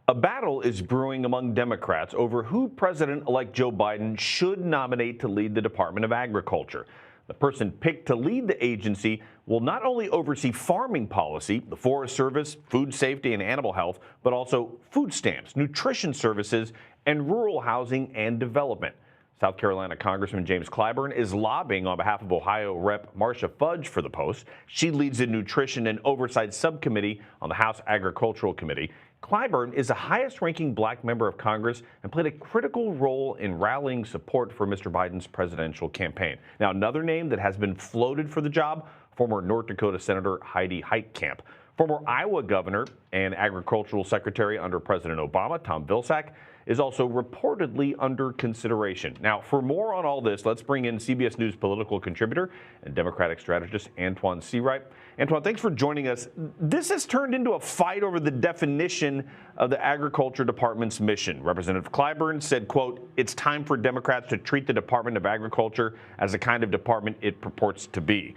A battle is brewing among Democrats over who President-elect Joe Biden should nominate to lead the Department of Agriculture. The person picked to lead the agency will not only oversee farming policy, the Forest Service, food safety and animal health, but also food stamps, nutrition services, and rural housing and development. South Carolina Congressman James Clyburn is lobbying on behalf of Ohio Rep. Marcia Fudge for the post. She leads the Nutrition and Oversight Subcommittee on the House Agricultural Committee. Clyburn is the highest-ranking black member of Congress and played a critical role in rallying support for Mr. Biden's presidential campaign. Now, another name that has been floated for the job, former North Dakota Senator Heidi Heitkamp. Former Iowa governor and agricultural secretary under President Obama, Tom Vilsack, is also reportedly under consideration. Now, for more on all this, let's bring in CBS News political contributor and Democratic strategist Antjuan Seawright. Antjuan, thanks for joining us. This has turned into a fight over the definition of the Agriculture Department's mission. Representative Clyburn said, quote, "It's time for Democrats to treat the Department of Agriculture as the kind of department it purports to be."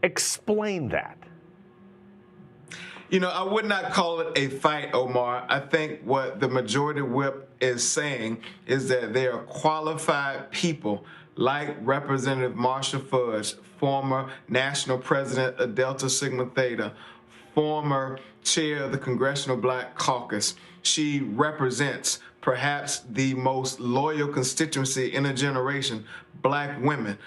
Explain that. You know, I would not call it a fight, Omar. I think what the majority whip is saying is that they are qualified people like Representative Marcia Fudge, former national president of Delta Sigma Theta, former chair of the Congressional Black Caucus. She represents perhaps the most loyal constituency in a generation, black women.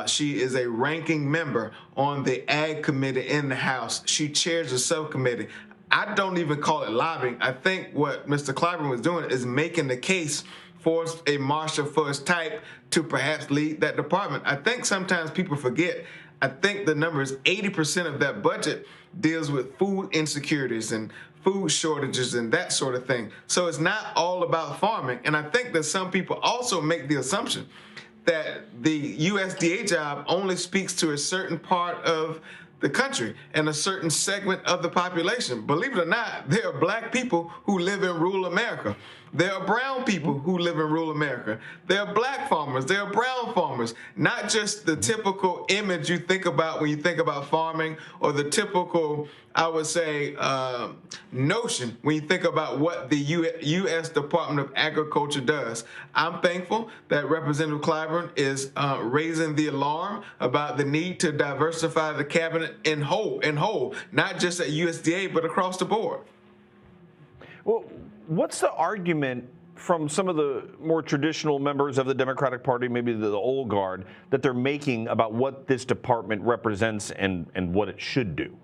She is a ranking member on the Ag Committee in the House. She chairs the subcommittee. I don't even call it lobbying. I think what Mr. Clyburn was doing is making the case for a Marcia Fudge type to perhaps lead that department. I think sometimes people forget. I think the number is 80% of that budget deals with food insecurities and food shortages and that sort of thing. So it's not all about farming. And I think that some people also make the assumption that the USDA job only speaks to a certain part of the country and a certain segment of the population. Believe it or not, there are black people who live in rural America. There are brown people who live in rural America. There are black farmers. There are brown farmers. Not just the typical image you think about when you think about farming, or the typical, I would say, notion when you think about what the U.S. Department of Agriculture does. I'm thankful that Representative Clyburn is raising the alarm about the need to diversify the cabinet in whole, not just at USDA, but across the board. Well, what's the argument from some of the more traditional members of the Democratic Party, maybe the old guard, that they're making about what this department represents and what it should do?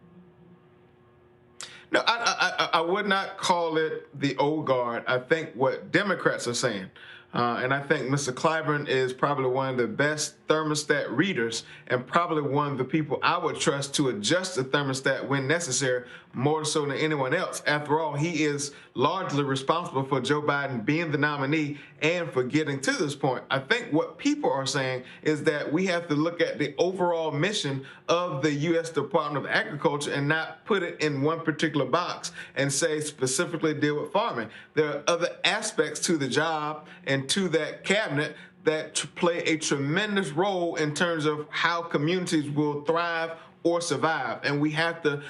No, I would not call it the old guard. I think what Democrats are saying, and I think Mr. Clyburn is probably one of the best thermostat readers and probably one of the people I would trust to adjust the thermostat when necessary, more so than anyone else. After all, he is largely responsible for Joe Biden being the nominee and for getting to this point. I think what people are saying is that we have to look at the overall mission of the U.S. Department of Agriculture and not put it in one particular box and say specifically deal with farming. There are other aspects to the job and to that cabinet that play a tremendous role in terms of how communities will thrive or survive. And we have to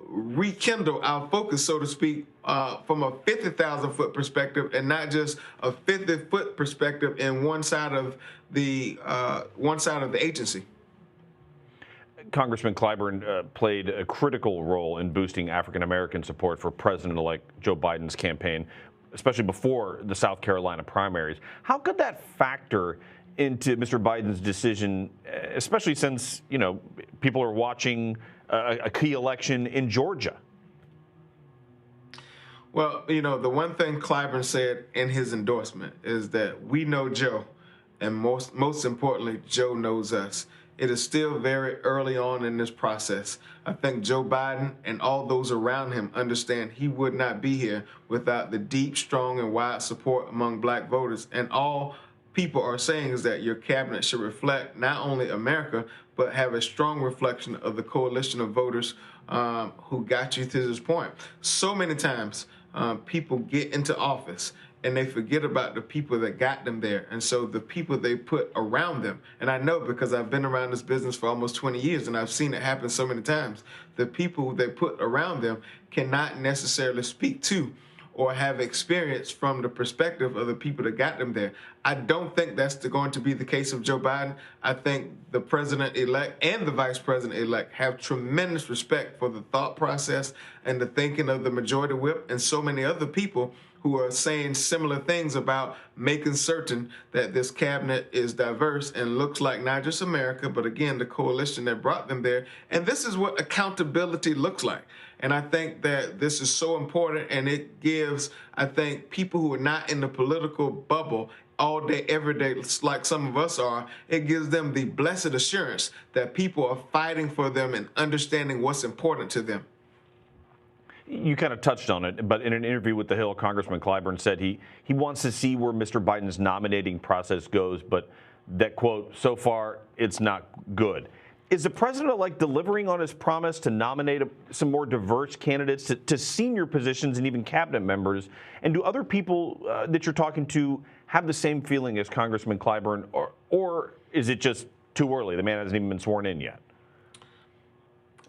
rekindle our focus, so to speak, from a 50,000-foot perspective and not just a 50-foot perspective in one side of the agency. Congressman Clyburn played a critical role in boosting African-American support for President-elect Joe Biden's campaign, especially before the South Carolina primaries. How could that factor into Mr. Biden's decision, especially since, you know, people are watching a key election in Georgia? Well, you know, the one thing Clyburn said in his endorsement is that we know Joe, and most importantly, Joe knows us. It is still very early on in this process. I think Joe Biden and all those around him understand he would not be here without the deep, strong, and wide support among black voters. And all people are saying is that your cabinet should reflect not only America, but have a strong reflection of the coalition of voters who got you to this point. So many times people get into office and they forget about the people that got them there. And so the people they put around them, and I know because I've been around this business for almost 20 years and I've seen it happen so many times, the people they put around them cannot necessarily speak to or have experience from the perspective of the people that got them there. I don't think that's going to be the case of Joe Biden. I think the president-elect and the vice president-elect have tremendous respect for the thought process and the thinking of the majority whip and so many other people who are saying similar things about making certain that this cabinet is diverse and looks like not just America, but again, the coalition that brought them there. And this is what accountability looks like. And I think that this is so important, and it gives, I think, people who are not in the political bubble all day, every day, like some of us are, it gives them the blessed assurance that people are fighting for them and understanding what's important to them. You kind of touched on it, but in an interview with The Hill, Congressman Clyburn said he wants to see where Mr. Biden's nominating process goes, but that, quote, so far, it's not good. Is the president-elect delivering on his promise to nominate some more diverse candidates to senior positions and even cabinet members? And do other people that you're talking to have the same feeling as Congressman Clyburn, or is it just too early? The man hasn't even been sworn in yet.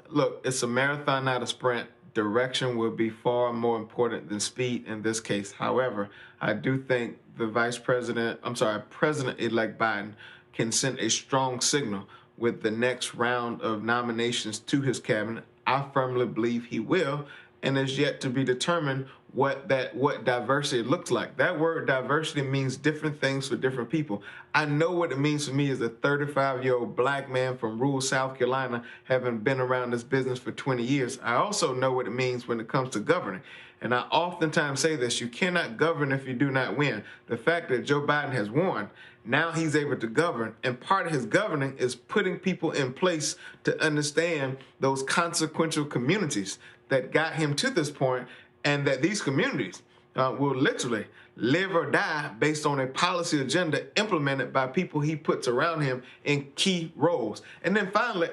Look, it's a marathon, not a sprint. Direction will be far more important than speed in this case. However, I do think the President-elect Biden can send a strong signal with the next round of nominations to his cabinet. I firmly believe he will, and is yet to be determined what diversity looks like. That word diversity means different things for different people. I know what it means for me as a 35-year-old black man from rural South Carolina, having been around this business for 20 years. I also know what it means when it comes to governing. And I oftentimes say this: you cannot govern if you do not win. The fact that Joe Biden has won, now he's able to govern. And part of his governing is putting people in place to understand those consequential communities that got him to this point, and that these communities will literally live or die based on a policy agenda implemented by people he puts around him in key roles. And then finally,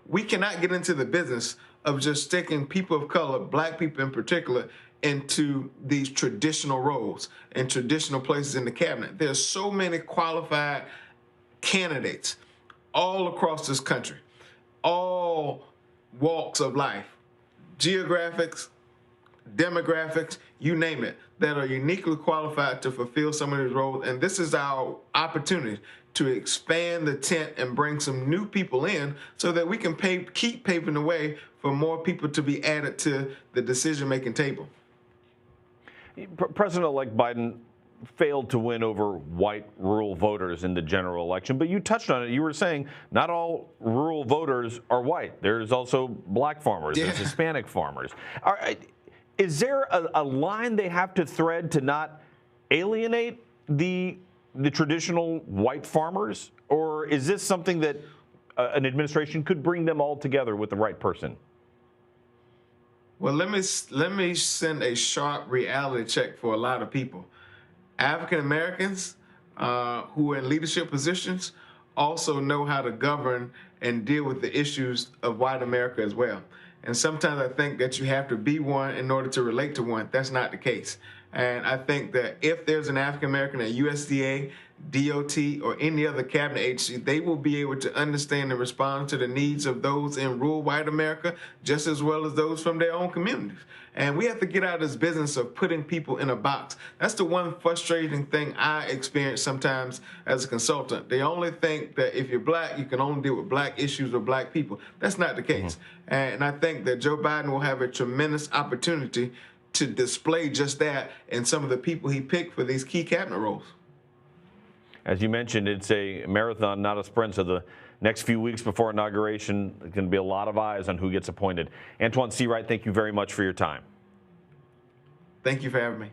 we cannot get into the business of just sticking people of color, black people in particular, into these traditional roles and traditional places in the cabinet. There's so many qualified candidates all across this country, all walks of life, geographics, demographics, you name it, that are uniquely qualified to fulfill some of these roles. And this is our opportunity to expand the tent and bring some new people in so that we can keep paving the way for more people to be added to the decision-making table. President-elect Biden failed to win over white rural voters in the general election, but you touched on it. You were saying not all rural voters are white. There's also black farmers, there's Hispanic farmers. Is there a line they have to thread to not alienate the traditional white farmers, or is this something that an administration could bring them all together with the right person? Well, let me send a sharp reality check for a lot of people. African Americans who are in leadership positions also know how to govern and deal with the issues of white America as well. And sometimes I think that you have to be one in order to relate to one. That's not the case. And I think that if there's an African American at USDA, DOT, or any other cabinet agency, they will be able to understand and respond to the needs of those in rural white America just as well as those from their own communities. And we have to get out of this business of putting people in a box. That's the one frustrating thing I experience sometimes as a consultant. They only think that if you're black, you can only deal with black issues or black people. That's not the case. And I think that Joe Biden will have a tremendous opportunity to display just that in some of the people he picked for these key cabinet roles. As you mentioned, it's a marathon, not a sprint. So the next few weeks before inauguration, there's going to be a lot of eyes on who gets appointed. Antjuan Seawright, thank you very much for your time. Thank you for having me.